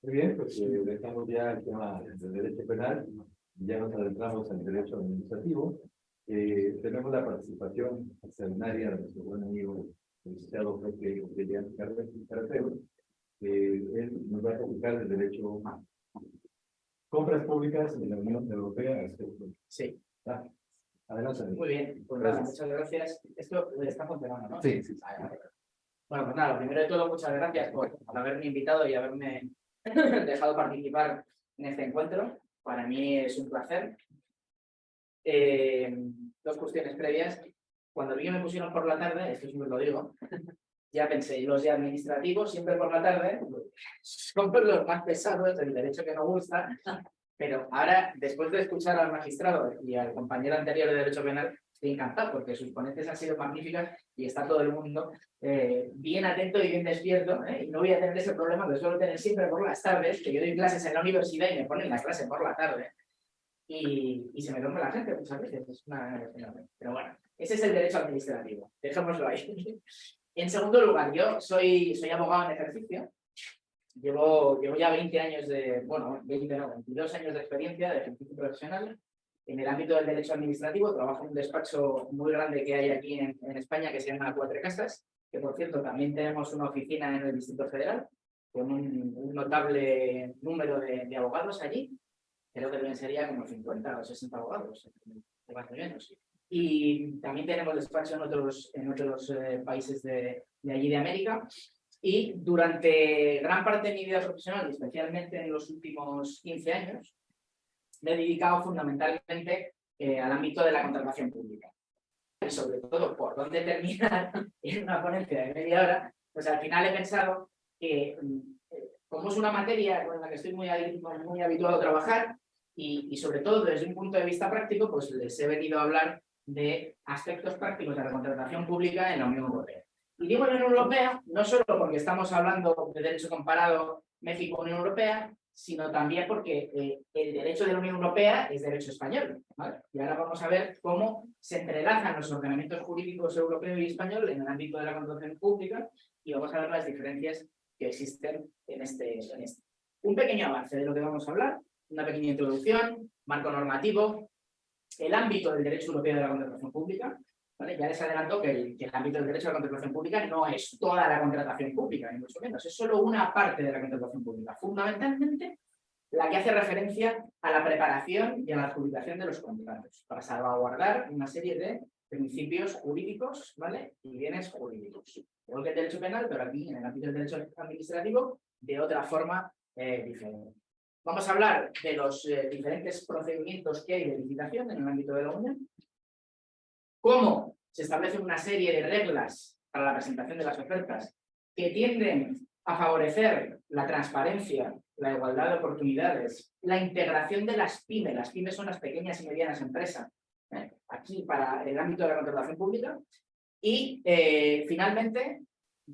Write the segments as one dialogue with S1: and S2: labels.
S1: Muy bien, pues dejamos ya el tema del derecho penal y ya nos adentramos al derecho administrativo. Tenemos la participación extraordinaria de nuestro buen amigo, el licenciado Jorge Carretero. Él nos va a explicar el derecho a compras públicas en la Unión Europea.
S2: Sí.
S1: Adelante.
S2: Muy bien, pues nada, muchas gracias. Esto está funcionando, ¿no?
S1: Sí, sí.
S2: Bueno, pues nada, lo primero de todo, muchas gracias por haberme invitado y haberme dejado participar en este encuentro. Para mí es un placer. Dos cuestiones previas. Cuando vi que me pusieron por la tarde, esto siempre lo digo, ya pensé, los de administrativos siempre por la tarde son los más pesados del derecho que no gusta, pero ahora, después de escuchar al magistrado y al compañero anterior de Derecho Penal, estoy encantado porque sus ponencias han sido magníficas y está todo el mundo bien atento y bien despierto, y no voy a tener ese problema que suelo tener siempre por las tardes, que yo doy clases en la universidad y me ponen la clase por la tarde y se me duerme la gente muchas veces, es una... Pero bueno, ese es el derecho administrativo, dejémoslo ahí. En segundo lugar, yo soy abogado en ejercicio. Llevo ya 20 años de, bueno, 22 años de experiencia de ejercicio profesional en el ámbito del derecho administrativo. Trabajo en un despacho muy grande que hay aquí en España que se llama Cuatro Casas, que por cierto también tenemos una oficina en el Distrito Federal con un notable número de abogados allí. Creo que sería como 50 o 60 abogados, más o menos. Y también tenemos despacho en otros países de allí de América. Y durante gran parte de mi vida profesional, y especialmente en los últimos 15 años, me he dedicado fundamentalmente al ámbito de la contratación pública. Y sobre todo, por dónde terminar en una ponencia de media hora, pues al final he pensado que, como es una materia con la que estoy muy habituado a trabajar, y sobre todo desde un punto de vista práctico, pues les he venido a hablar de aspectos prácticos de la contratación pública en la Unión Europea. Y digo la Unión Europea no solo porque estamos hablando de derecho comparado México-Unión Europea, sino también porque el derecho de la Unión Europea es derecho español, ¿vale? Y ahora vamos a ver cómo se entrelazan los ordenamientos jurídicos europeo y español en el ámbito de la contratación pública y vamos a ver las diferencias que existen en este. Un pequeño avance de lo que vamos a hablar, una pequeña introducción, marco normativo, el ámbito del derecho europeo de la contratación pública. ¿Vale? Ya les adelanto que el ámbito del derecho a la contratación pública no es toda la contratación pública, ni mucho menos, es solo una parte de la contratación pública, fundamentalmente la que hace referencia a la preparación y a la adjudicación de los contratos, para salvaguardar una serie de principios jurídicos, ¿vale? Y bienes jurídicos. Igual que el derecho penal, pero aquí en el ámbito del derecho administrativo, de otra forma diferente. Vamos a hablar de los diferentes procedimientos que hay de licitación en el ámbito de la Unión, cómo se establecen una serie de reglas para la presentación de las ofertas que tienden a favorecer la transparencia, la igualdad de oportunidades, la integración de las pymes. Las pymes son las pequeñas y medianas empresas, aquí para el ámbito de la contratación pública. Y finalmente,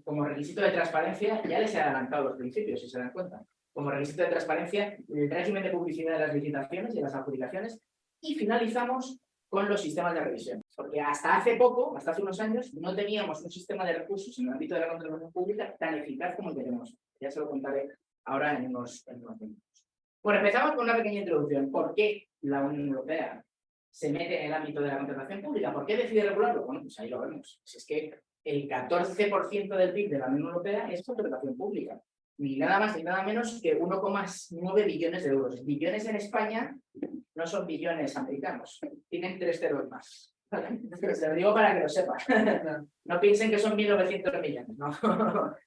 S2: como requisito de transparencia, ya les he adelantado los principios, si se dan cuenta. Como requisito de transparencia, el régimen de publicidad de las licitaciones y de las adjudicaciones. Y finalizamos con los sistemas de revisión. Porque hasta hace poco, hasta hace unos años, no teníamos un sistema de recursos en el ámbito de la contratación pública tan eficaz como el que tenemos. Ya se lo contaré ahora en unos minutos. Bueno, empezamos con una pequeña introducción. ¿Por qué la Unión Europea se mete en el ámbito de la contratación pública? ¿Por qué decide regularlo? Bueno, pues ahí lo vemos. Si es que el 14% del PIB de la Unión Europea es contratación pública. Ni nada más ni nada menos que 1,9 billones de euros. Billones en España no son billones americanos, tienen 3 ceros más. ¿Vale? Se lo digo para que lo sepan. No piensen que son 1.900 millones, no.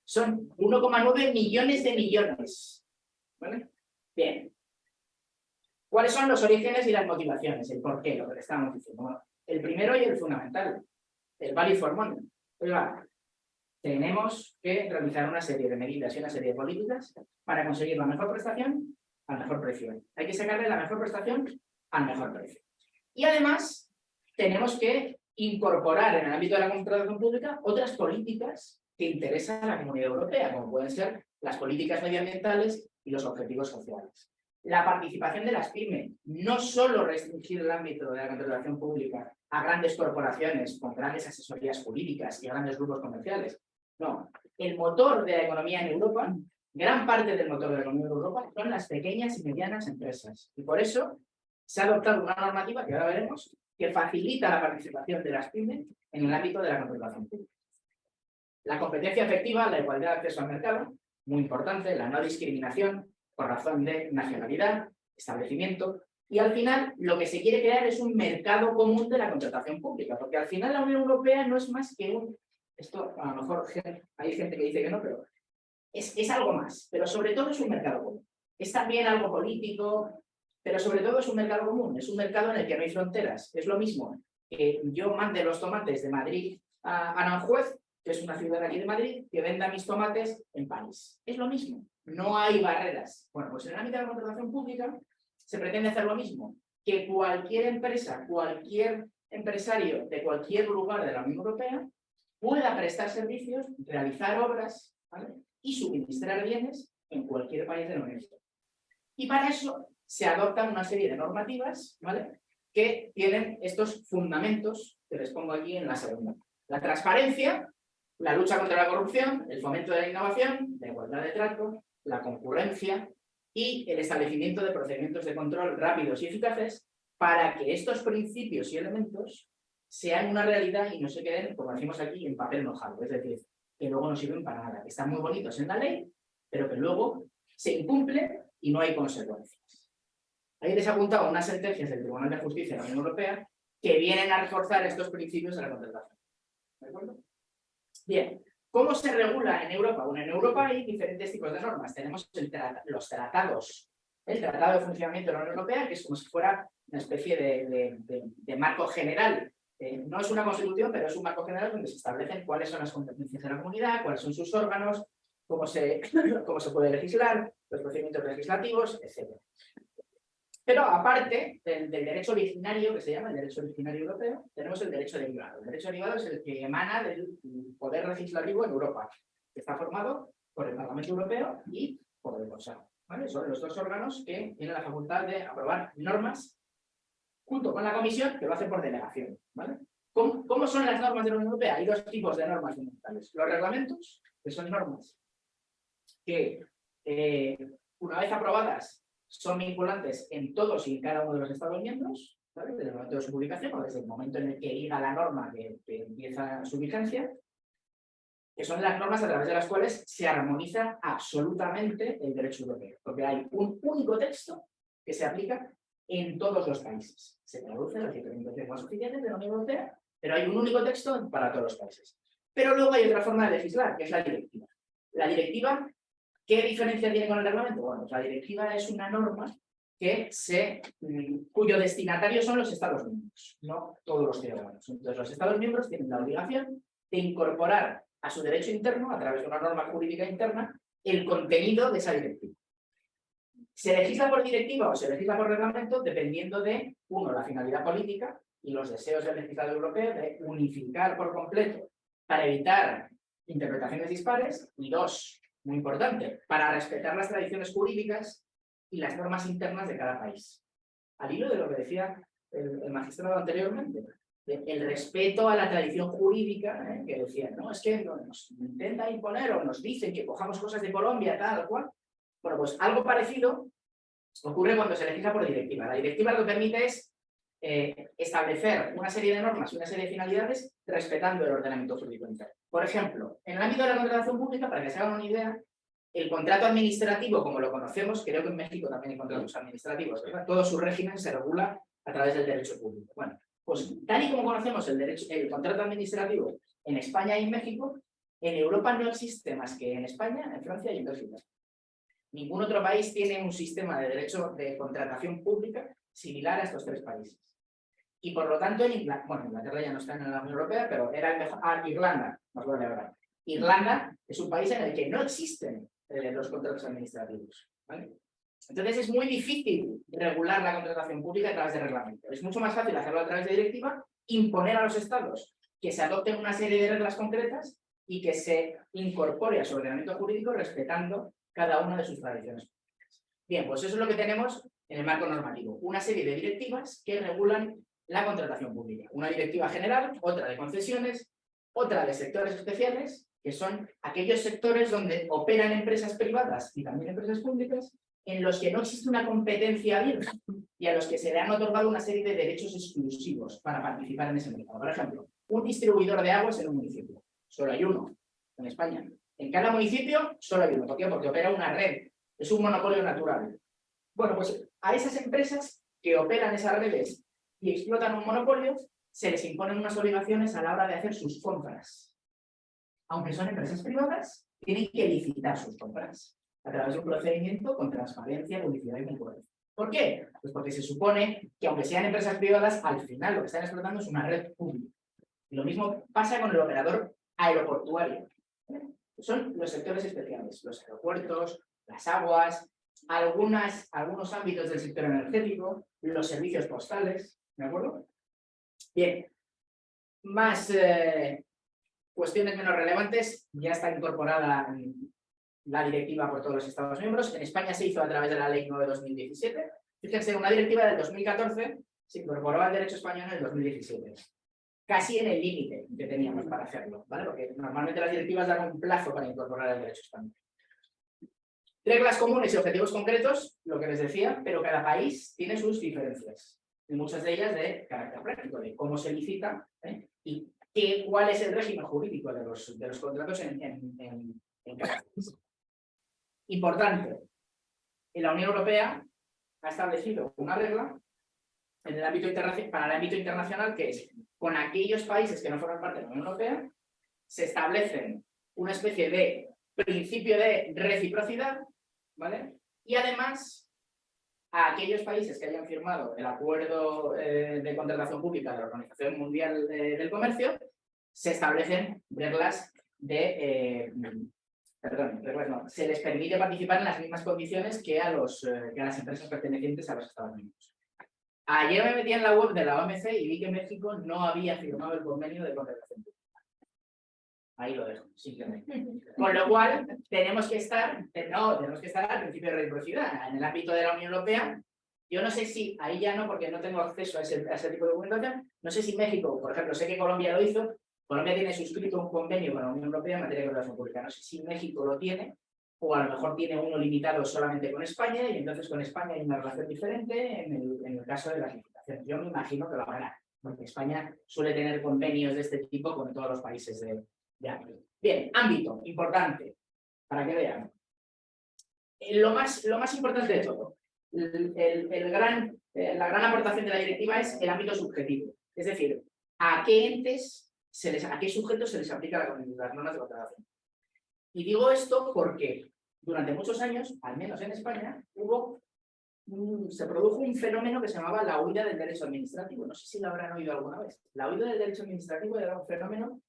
S2: Son 1,9 millones de millones. ¿Vale? Bien. ¿Cuáles son los orígenes y las motivaciones? El por qué, lo que le estamos diciendo. Bueno, el primero y el fundamental, el value for money. Oiga, tenemos que realizar una serie de medidas y una serie de políticas para conseguir la mejor prestación al mejor precio. Hay que sacarle la mejor prestación al mejor precio. Y además, tenemos que incorporar en el ámbito de la contratación pública otras políticas que interesan a la Comunidad Europea, como pueden ser las políticas medioambientales y los objetivos sociales. La participación de las pymes, no solo restringir el ámbito de la contratación pública a grandes corporaciones con grandes asesorías jurídicas y grandes grupos comerciales. No, el motor de la economía en Europa gran parte del motor de la Unión Europea son las pequeñas y medianas empresas. Y por eso se ha adoptado una normativa, que ahora veremos, que facilita la participación de las pymes en el ámbito de la contratación pública. La competencia efectiva, la igualdad de acceso al mercado, muy importante, la no discriminación por razón de nacionalidad, establecimiento, y al final lo que se quiere crear es un mercado común de la contratación pública, porque al final la Unión Europea no es más que un... Esto a lo mejor hay gente que dice que no, pero es algo más, pero sobre todo es un mercado común. Es también algo político, pero sobre todo es un mercado común, es un mercado en el que no hay fronteras. Es lo mismo que yo mande los tomates de Madrid a Aranjuez, que es una ciudad aquí de Madrid, que venda mis tomates en París. Es lo mismo, no hay barreras. Bueno, pues en el ámbito de la contratación pública se pretende hacer lo mismo, que cualquier empresa, cualquier empresario de cualquier lugar de la Unión Europea pueda prestar servicios, realizar obras, ¿vale?, y suministrar bienes en cualquier país de la Unión Europea. Y para eso se adoptan una serie de normativas, ¿vale?, que tienen estos fundamentos que les pongo aquí en la segunda. La transparencia, la lucha contra la corrupción, el fomento de la innovación, la igualdad de trato, la concurrencia y el establecimiento de procedimientos de control rápidos y eficaces para que estos principios y elementos sean una realidad y no se queden, como decimos aquí, en papel mojado. Es decir, que luego no sirven para nada, que están muy bonitos en la ley, pero que luego se incumple y no hay consecuencias. Ahí les he apuntado unas sentencias del Tribunal de Justicia de la Unión Europea que vienen a reforzar estos principios de la contratación. ¿De acuerdo? Bien, ¿cómo se regula en Europa? Bueno, en Europa hay diferentes tipos de normas. Tenemos los tratados, el Tratado de Funcionamiento de la Unión Europea, que es como si fuera una especie de marco general. No es una constitución, pero es un marco general donde se establecen cuáles son las competencias de la comunidad, cuáles son sus órganos, cómo se puede legislar, los procedimientos legislativos, etc. Pero aparte del derecho originario, que se llama el derecho originario europeo, tenemos el derecho derivado. El derecho derivado es el que emana del poder legislativo en Europa, que está formado por el Parlamento Europeo y por el Consejo, ¿vale? Son los dos órganos que tienen la facultad de aprobar normas junto con la Comisión, que lo hace por delegación, ¿vale? ¿Cómo son las normas de la Unión Europea? Hay dos tipos de normas fundamentales. Los reglamentos, que son normas que, una vez aprobadas, son vinculantes en todos y en cada uno de los Estados miembros, ¿vale?, desde el momento de su publicación o desde el momento en el que llega la norma que empieza su vigencia, que son las normas a través de las cuales se armoniza absolutamente el derecho europeo, porque hay un único texto que se aplica en todos los países. Se traduce en las diferentes lenguas oficiales de la Unión Europea, pero hay un único texto para todos los países. Pero luego hay otra forma de legislar, que es la directiva. La directiva, ¿qué diferencia tiene con el reglamento? Bueno, pues la directiva es una norma cuyo destinatario son los Estados miembros, no todos los ciudadanos. Entonces, los Estados miembros tienen la obligación de incorporar a su derecho interno, a través de una norma jurídica interna, el contenido de esa directiva. Se legisla por directiva o se legisla por reglamento dependiendo de, uno, la finalidad política y los deseos del legislador europeo de unificar por completo para evitar interpretaciones dispares, y dos, muy importante, para respetar las tradiciones jurídicas y las normas internas de cada país. Al hilo de lo que decía el magistrado anteriormente, el respeto a la tradición jurídica, que decía, no, es que nos intenta imponer o nos dicen que cojamos cosas de Colombia, tal cual. Bueno, pues algo parecido ocurre cuando se legisla por directiva. La directiva lo que permite es establecer una serie de normas y una serie de finalidades respetando el ordenamiento jurídico interno. Por ejemplo, en el ámbito de la contratación pública, para que se hagan una idea, el contrato administrativo, como lo conocemos, creo que en México también hay contratos administrativos, ¿verdad? Todo su régimen se regula a través del derecho público. Bueno, pues tal y como conocemos el contrato administrativo en España y en México, en Europa no existe más que en España, en Francia y en Bélgica. Ningún otro país tiene un sistema de derecho de contratación pública similar a estos tres países. Y por lo tanto, Inglaterra ya no está en la Unión Europea, pero era el mejor. Irlanda, nos duele ahora. Irlanda es un país en el que no existen los contratos administrativos, ¿vale? Entonces es muy difícil regular la contratación pública a través de reglamento. Es mucho más fácil hacerlo a través de directiva, imponer a los estados que se adopten una serie de reglas concretas y que se incorpore a su ordenamiento jurídico respetando cada una de sus tradiciones públicas. Bien, pues eso es lo que tenemos en el marco normativo. Una serie de directivas que regulan la contratación pública. Una directiva general, otra de concesiones, otra de sectores especiales, que son aquellos sectores donde operan empresas privadas y también empresas públicas, en los que no existe una competencia abierta y a los que se le han otorgado una serie de derechos exclusivos para participar en ese mercado. Por ejemplo, un distribuidor de aguas en un municipio. Solo hay uno en España. En cada municipio solo hay uno. ¿Por qué? Porque opera una red. Es un monopolio natural. Bueno, pues a esas empresas que operan esas redes y explotan un monopolio, se les imponen unas obligaciones a la hora de hacer sus compras. Aunque son empresas privadas, tienen que licitar sus compras a través de un procedimiento con transparencia, publicidad y concurrencia. ¿Por qué? Pues porque se supone que aunque sean empresas privadas, al final lo que están explotando es una red pública. Y lo mismo pasa con el operador aeroportuario. Son los sectores especiales, los aeropuertos, las aguas, algunos ámbitos del sector energético, los servicios postales, ¿de acuerdo? Bien, más cuestiones menos relevantes, ya está incorporada la directiva por todos los Estados miembros. En España se hizo a través de la Ley 9/2017. Fíjense, una directiva del 2014 se incorporó al derecho español en el 2017. Casi en el límite que teníamos para hacerlo, ¿vale? Porque normalmente las directivas dan un plazo para incorporar el derecho español. Reglas comunes y objetivos concretos, lo que les decía, pero cada país tiene sus diferencias. Y muchas de ellas de carácter práctico, de cómo se licita y cuál es el régimen jurídico de los contratos en cada país. Importante, en la Unión Europea ha establecido una regla en el ámbito para el ámbito internacional, que es con aquellos países que no forman parte de la Unión Europea, se establecen una especie de principio de reciprocidad, ¿vale? Y además, a aquellos países que hayan firmado el acuerdo de contratación pública de la Organización Mundial del Comercio, se establecen reglas de... se les permite participar en las mismas condiciones que a las empresas pertenecientes a los Estados Unidos. Ayer me metí en la web de la OMC y vi que México no había firmado el convenio de contratación pública. Ahí lo dejo, simplemente. Con lo cual, tenemos que estar al principio de reciprocidad. En el ámbito de la Unión Europea, yo no sé si, ahí ya no, porque no tengo acceso a ese tipo de documentación, no sé si México, por ejemplo, sé que Colombia lo hizo, Colombia tiene suscrito un convenio con la Unión Europea en materia de contratación pública. No sé si México lo tiene, o a lo mejor tiene uno limitado solamente con España, y entonces con España hay una relación diferente en el caso de las licitaciones. Yo me imagino que lo hará, porque España suele tener convenios de este tipo con todos los países de ámbito. Bien, ámbito, importante, para que vean. Lo más importante de todo, la gran aportación de la directiva es el ámbito subjetivo. Es decir, a qué sujetos se les aplica las normas de contratación. Y digo esto porque durante muchos años, al menos en España, se produjo un fenómeno que se llamaba la huida del derecho administrativo. No sé si lo habrán oído alguna vez. La huida del derecho administrativo era un fenómeno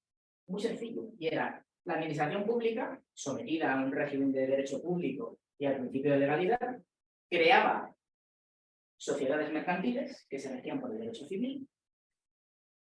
S2: muy sencillo, y era la administración pública, sometida a un régimen de derecho público y al principio de legalidad, creaba sociedades mercantiles que se regían por el derecho civil,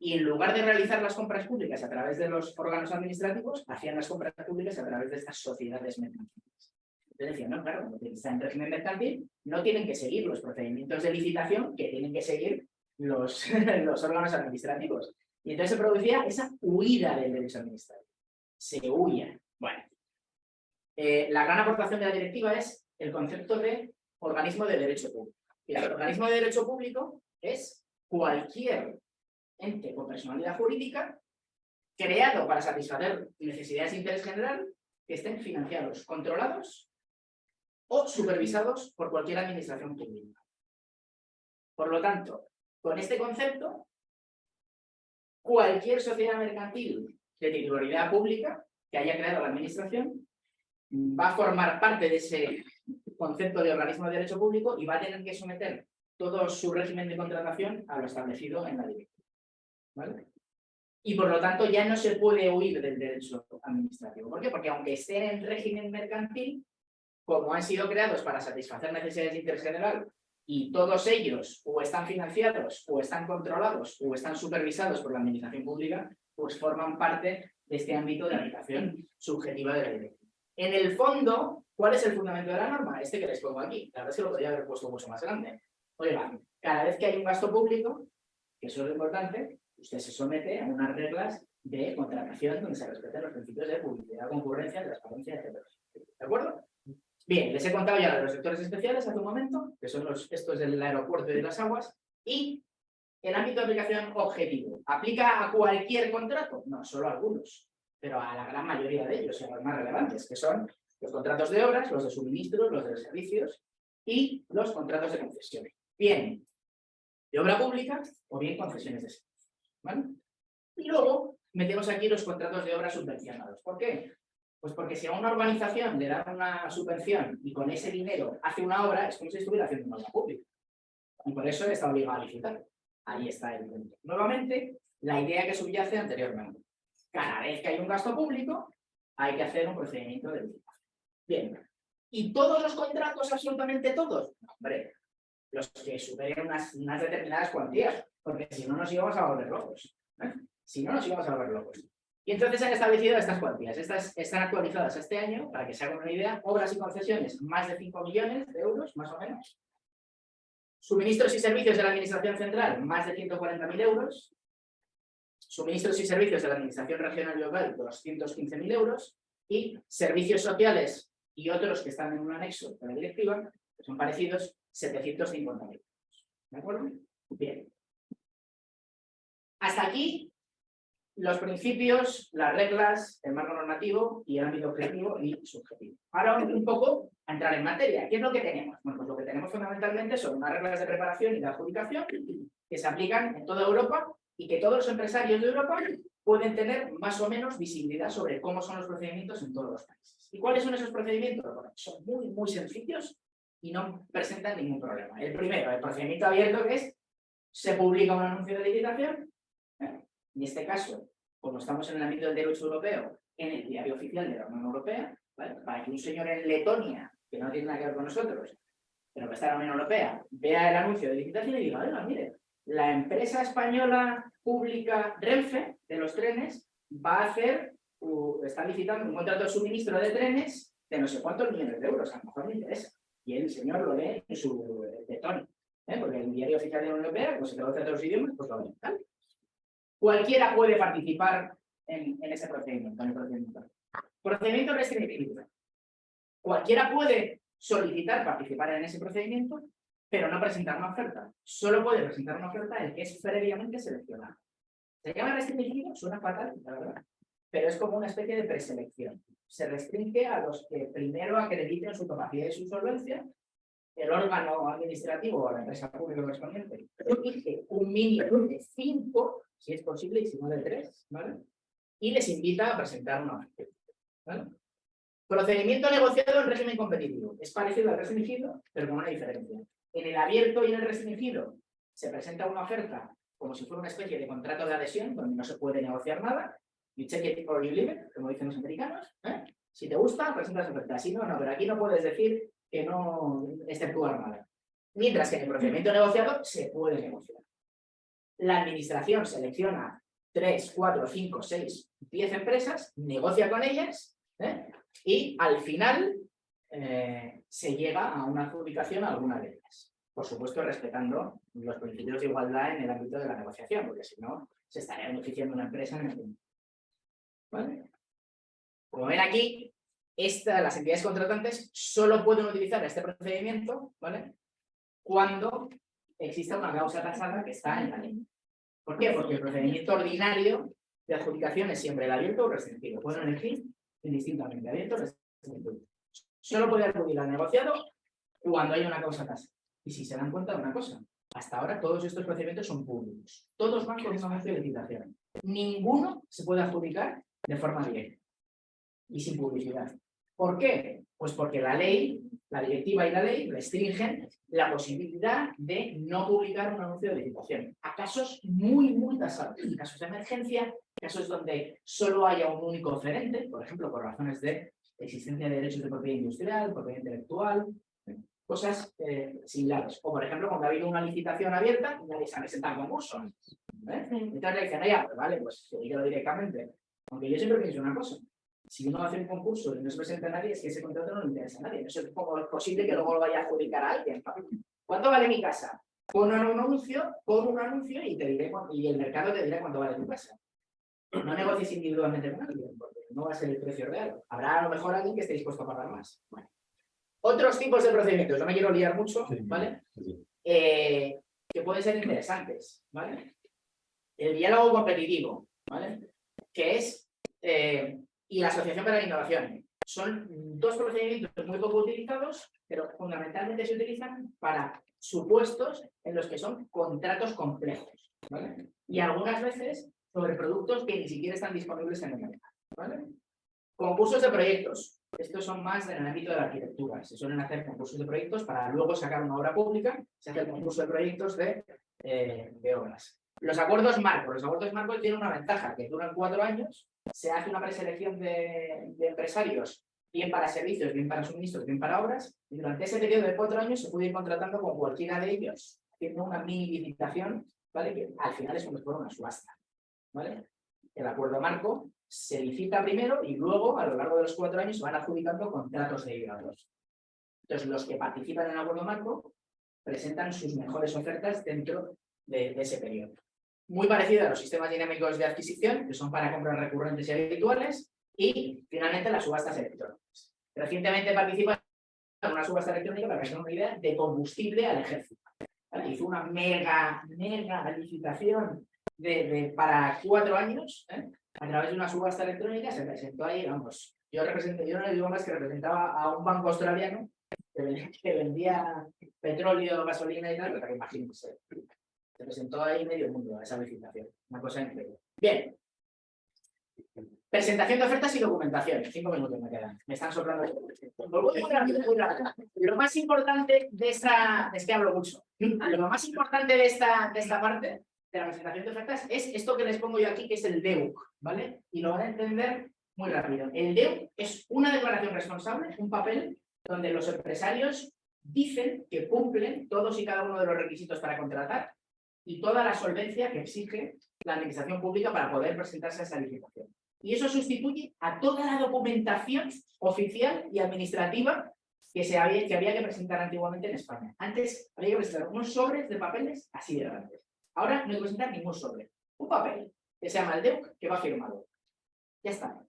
S2: y en lugar de realizar las compras públicas a través de los órganos administrativos, hacían las compras públicas a través de estas sociedades mercantiles. Entonces decían, no, claro, como está en régimen mercantil, no tienen que seguir los procedimientos de licitación que tienen que seguir los órganos administrativos. Y entonces se producía esa huida del derecho administrativo. Se huía. Bueno, la gran aportación de la directiva es el concepto de organismo de derecho público. Y el organismo de derecho público es cualquier ente con personalidad jurídica creado para satisfacer necesidades de interés general que estén financiados, controlados o supervisados por cualquier administración pública. Por lo tanto, con este concepto, cualquier sociedad mercantil de titularidad pública que haya creado la administración va a formar parte de ese concepto de organismo de derecho público y va a tener que someter todo su régimen de contratación a lo establecido en la directiva. ¿Vale? Y por lo tanto ya no se puede huir del derecho administrativo. ¿Por qué? Porque aunque estén en régimen mercantil, como han sido creados para satisfacer necesidades de interés general, y todos ellos o están financiados, o están controlados, o están supervisados por la administración pública, pues forman parte de este ámbito de aplicación subjetiva de la directiva. En el fondo, ¿cuál es el fundamento de la norma? Este que les pongo aquí. La verdad es que lo podría haber puesto mucho más grande. Oiga, cada vez que hay un gasto público, que eso es lo importante, usted se somete a unas reglas de contratación donde se respeten los principios de publicidad, concurrencia, transparencia, etc. ¿De acuerdo? Bien, les he contado ya de los sectores especiales hace un momento, que son estos del aeropuerto y de las aguas, y el ámbito de aplicación objetivo. ¿Aplica a cualquier contrato? No, solo a algunos, pero a la gran mayoría de ellos, a los más relevantes, que son los contratos de obras, los de suministros, los de servicios y los contratos de concesión. Bien, de obra pública o bien concesiones de servicios. ¿Vale? Y luego metemos aquí los contratos de obra subvencionados. ¿Por qué? Pues porque si a una organización le dan una subvención y con ese dinero hace una obra, es como si estuviera haciendo una obra pública. Y por eso está obligado a licitar. Ahí está el punto. Nuevamente, la idea que subyace anteriormente. Cada vez que hay un gasto público, hay que hacer un procedimiento de licitación. Bien. ¿Y todos los contratos, absolutamente todos? No, hombre, los que superen unas determinadas cuantías, porque si no nos íbamos a volver locos. Si no nos íbamos a volver locos. Y entonces han establecido estas cuantías. Estas están actualizadas este año, para que se hagan una idea, obras y concesiones, más de 5 millones de euros, más o menos. Suministros y servicios de la Administración Central, más de 140.000 euros. Suministros y servicios de la Administración Regional y Local, 215.000 euros. Y servicios sociales y otros que están en un anexo de la directiva, que son parecidos, 750.000 euros. ¿De acuerdo? Bien. Hasta aquí los principios, las reglas, el marco normativo y el ámbito objetivo y subjetivo. Ahora vamos un poco a entrar en materia. ¿Qué es lo que tenemos? Bueno, pues lo que tenemos fundamentalmente son unas reglas de preparación y de adjudicación que se aplican en toda Europa y que todos los empresarios de Europa pueden tener más o menos visibilidad sobre cómo son los procedimientos en todos los países. ¿Y cuáles son esos procedimientos? Bueno, son muy, muy sencillos y no presentan ningún problema. El primero, el procedimiento abierto, que es, se publica un anuncio de licitación. En este caso, como estamos en el ámbito del derecho europeo, en el diario oficial de la Unión Europea, ¿vale? Para que un señor en Letonia, que no tiene nada que ver con nosotros, pero que está en la Unión Europea, vea el anuncio de licitación y diga, oiga, mire, la empresa española pública Renfe, de los trenes, va a hacer, está licitando un contrato de suministro de trenes de no sé cuántos millones de euros, a lo mejor le interesa. Y el señor lo lee en su Letonia, porque el diario oficial de la Unión Europea, pues se traduce a todos los idiomas, pues lo lee, ¿vale? Cualquiera puede participar en ese procedimiento, Procedimiento restringido. Cualquiera puede solicitar participar en ese procedimiento, pero no presentar una oferta. Solo puede presentar una oferta el que es previamente seleccionado. Se llama restringido, suena fatal, la verdad, pero es como una especie de preselección. Se restringe a los que primero acrediten su capacidad y su solvencia. El órgano administrativo o la empresa pública correspondiente elige un mínimo de 5, si es posible, y si no de 3, ¿vale? Y les invita a presentar una oferta, ¿vale? Procedimiento negociado en régimen competitivo. Es parecido al restringido, pero con una diferencia. En el abierto y en el restringido se presenta una oferta como si fuera una especie de contrato de adhesión, donde no se puede negociar nada. You check it or you leave it, como dicen los americanos. Si te gusta, presentas oferta. Si no, no, pero aquí no puedes decir que no exceptuar nada. Mientras que en el procedimiento negociado se puede negociar. La administración selecciona 3, 4, 5, 6, 10 empresas, negocia con ellas, y al final se llega a una adjudicación a alguna de ellas. Por supuesto, respetando los principios de igualdad en el ámbito de la negociación, porque si no, se estaría beneficiando una empresa en el mundo. ¿Vale? Como ven aquí, las entidades contratantes solo pueden utilizar este procedimiento, ¿vale? Cuando exista una causa tasada que está en la ley. ¿Por qué? Porque el procedimiento ordinario de adjudicación es siempre el abierto o restringido. Pueden elegir indistintamente, abierto o restringido. Solo puede acudir al negociado cuando haya una causa tasada. Y si se dan cuenta de una cosa, hasta ahora todos estos procedimientos son públicos. Todos van con un anuncio de licitación. Ninguno se puede adjudicar de forma directa y sin publicidad. ¿Por qué? Pues porque la ley, la directiva y la ley restringen la posibilidad de no publicar un anuncio de licitación a casos muy, muy tasados. Casos de emergencia, casos donde solo haya un único oferente, por ejemplo, por razones de existencia de derechos de propiedad industrial, propiedad intelectual, cosas similares. O, por ejemplo, cuando ha habido una licitación abierta, nadie se ha presentado a concurso. Entonces le dicen, ya, pues vale, pues dígalo directamente. Aunque yo siempre pienso una cosa. Si uno hace un concurso y no se presenta a nadie, es que ese contrato no le interesa a nadie. No sé cómo es posible que luego lo vaya a adjudicar a alguien. ¿Cuánto vale mi casa? Pon un anuncio y te diré, y el mercado te dirá cuánto vale tu casa. no negocies individualmente con alguien, porque no va a ser el precio real. Habrá a lo mejor alguien que esté dispuesto a pagar más. Bueno. Otros tipos de procedimientos, no me quiero liar mucho, ¿vale? Que pueden ser interesantes, ¿vale? El diálogo competitivo, ¿vale? Que es, y la asociación para la innovación. Son dos procedimientos muy poco utilizados, pero fundamentalmente se utilizan para supuestos en los que son contratos complejos, ¿vale? Y algunas veces sobre productos que ni siquiera están disponibles en el mercado, ¿vale? Concursos de proyectos. Estos son más en el ámbito de la arquitectura. Se suelen hacer concursos de proyectos para luego sacar una obra pública. Se hace el concurso de proyectos de obras. Los acuerdos marco. Los acuerdos marco tienen una ventaja, que duran 4 años. Se hace una preselección de empresarios, bien para servicios, bien para suministros, bien para obras. Y durante ese periodo de 4 años se puede ir contratando con cualquiera de ellos, haciendo una mini licitación, ¿vale? Que al final es como si fuera una subasta, ¿vale? El acuerdo marco se licita primero y luego, a lo largo de los 4 años, se van adjudicando contratos derivados. Entonces, los que participan en el acuerdo marco presentan sus mejores ofertas dentro de ese periodo. Muy parecido a los sistemas dinámicos de adquisición, que son para compras recurrentes y habituales, y finalmente las subastas electrónicas. Recientemente participa en una subasta electrónica, para que se den una idea, de combustible al ejército. ¿Vale? Hizo una mega licitación para 4 años, a través de una subasta electrónica. Se presentó ahí, vamos, yo no le digo más que representaba a un banco australiano que vendía petróleo, gasolina y tal, pero que imagínense. Se presentó ahí medio mundo a esa licitación. Una cosa increíble. Bien. Presentación de ofertas y documentación. 5 minutos me quedan. Me están soplando. Muy rápido, muy rápido. Lo más importante de esta... Es que hablo mucho. Lo más importante de esta parte de la presentación de ofertas es esto que les pongo yo aquí, que es el DEUC, ¿vale? Y lo van a entender muy rápido. El DEUC es una declaración responsable, un papel donde los empresarios dicen que cumplen todos y cada uno de los requisitos para contratar y toda la solvencia que exige la administración pública para poder presentarse a esa licitación. Y eso sustituye a toda la documentación oficial y administrativa que había que presentar antiguamente en España. Antes había que presentar unos sobres de papeles así de grandes. Ahora no hay que presentar ningún sobre. Un papel que se llama el DEUC, que va firmado. Ya está.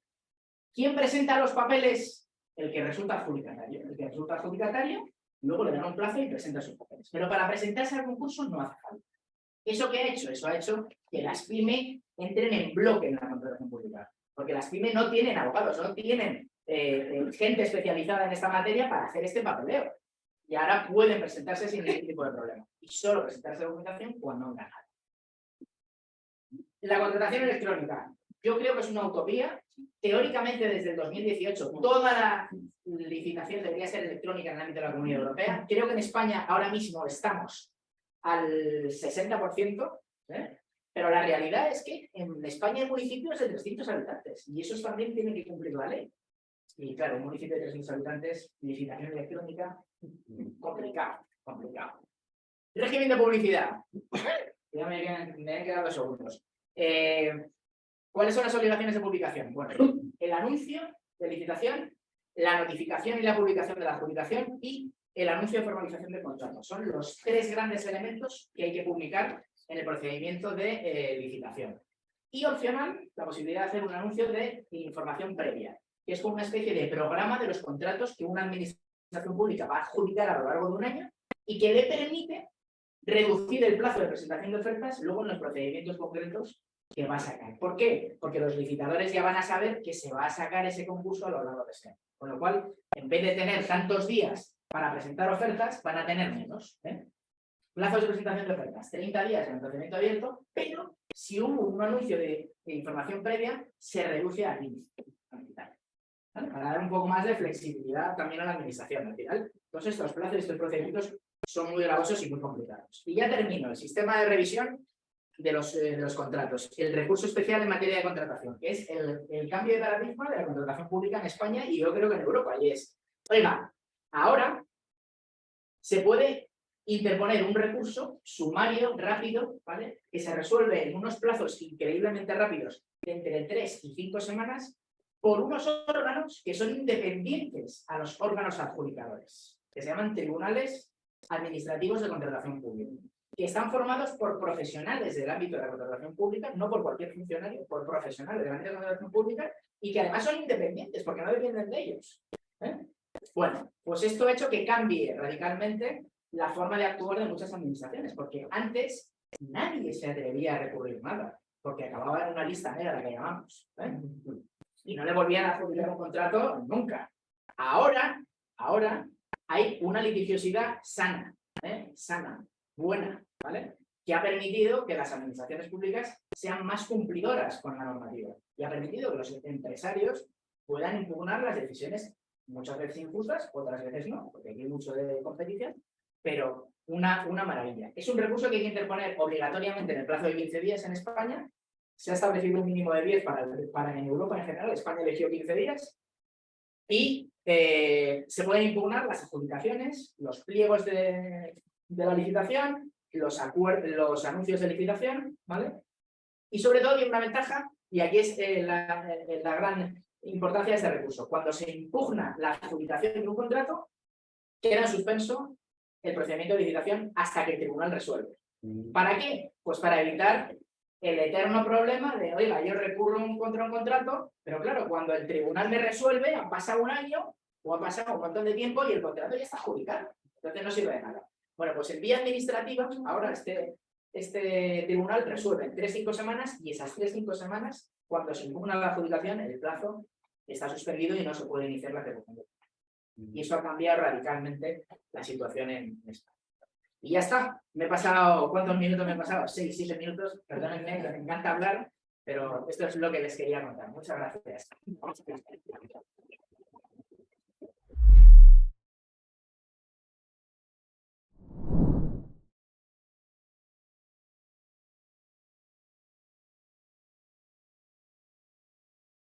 S2: ¿Quién presenta los papeles? El que resulta adjudicatario. El que resulta adjudicatario, luego le dan un plazo y presenta sus papeles. Pero para presentarse al concurso no hace falta. ¿Eso qué ha hecho? Eso ha hecho que las PYME entren en bloque en la contratación pública. Porque las PYME no tienen abogados, no tienen gente especializada en esta materia para hacer este papeleo. Y ahora pueden presentarse sin ningún tipo de problema. Y solo presentarse la documentación cuando han ganado. La contratación electrónica. Yo creo que es una utopía. Teóricamente, desde el 2018, toda la licitación debería ser electrónica en el ámbito de la Comunidad Europea. Creo que en España ahora mismo estamos al 60%, pero la realidad es que en España hay municipios de 300 habitantes y esos también tienen que cumplir la ley. Y claro, un municipio de 300 habitantes, licitación electrónica, complicado. Régimen de publicidad. Ya me han quedado 2 segundos. ¿Cuáles son las obligaciones de publicación? Bueno, el anuncio de licitación, la notificación y la publicación de la adjudicación y el anuncio de formalización del contrato. Son los 3 grandes elementos que hay que publicar en el procedimiento de licitación. Y opcional, la posibilidad de hacer un anuncio de información previa, que es como una especie de programa de los contratos que una administración pública va a adjudicar a lo largo de un año y que le permite reducir el plazo de presentación de ofertas luego en los procedimientos concretos que va a sacar. ¿Por qué? Porque los licitadores ya van a saber que se va a sacar ese concurso a lo largo de ese año. Con lo cual, en vez de tener tantos días para presentar ofertas, van a tener menos. Plazos de presentación de ofertas, 30 días en el procedimiento abierto, pero si hubo un anuncio de información previa, se reduce a 15. ¿Vale? Para dar un poco más de flexibilidad también a la administración al final. Entonces, estos plazos y estos procedimientos son muy gravosos y muy complicados. Y ya termino. El sistema de revisión de los contratos. El recurso especial en materia de contratación, que es el cambio de paradigma de la contratación pública en España y yo creo que en Europa. Y es, oiga, ahora se puede interponer un recurso sumario, rápido, ¿vale? Que se resuelve en unos plazos increíblemente rápidos, de entre 3 y 5 semanas, por unos órganos que son independientes a los órganos adjudicadores, que se llaman tribunales administrativos de contratación pública. que están formados por profesionales del ámbito de la contratación pública, no por cualquier funcionario, por profesionales del ámbito de la contratación pública, y que además son independientes, porque no dependen de ellos. Bueno, pues esto ha hecho que cambie radicalmente la forma de actuar de muchas administraciones, porque antes nadie se atrevía a recurrir nada, porque acababa en una lista negra, la que llamamos, y no le volvían a adjudicar un contrato nunca. Ahora hay una litigiosidad sana, sana, buena, ¿vale? Que ha permitido que las administraciones públicas sean más cumplidoras con la normativa y ha permitido que los empresarios puedan impugnar las decisiones muchas veces injustas, otras veces no, porque aquí hay mucho de competición, pero una maravilla. Es un recurso que hay que interponer obligatoriamente en el plazo de 15 días en España. Se ha establecido un mínimo de 10 para en Europa en general. España eligió 15 días. Y se pueden impugnar las adjudicaciones, los pliegos de la licitación, los anuncios de licitación, ¿vale? Y sobre todo tiene una ventaja, y aquí es la gran importancia de este recurso. Cuando se impugna la adjudicación de un contrato, queda en suspenso el procedimiento de licitación hasta que el tribunal resuelve. ¿Para qué? Pues para evitar el eterno problema de, oiga, yo recurro contra un contrato, pero claro, cuando el tribunal me resuelve, ha pasado un año o ha pasado un montón de tiempo y el contrato ya está adjudicado. Entonces no sirve de nada. Bueno, pues en vía administrativa, ahora este tribunal resuelve en 3-5 semanas y esas 3-5 semanas, cuando se impugna la adjudicación, el plazo está suspendido y no se puede iniciar la ejecución. Y eso ha cambiado radicalmente la situación en España. Y ya está. Me he pasado, ¿cuántos minutos me he pasado? 6-7 minutos. Perdónenme, que me encanta hablar, pero esto es lo que les quería contar. Muchas gracias.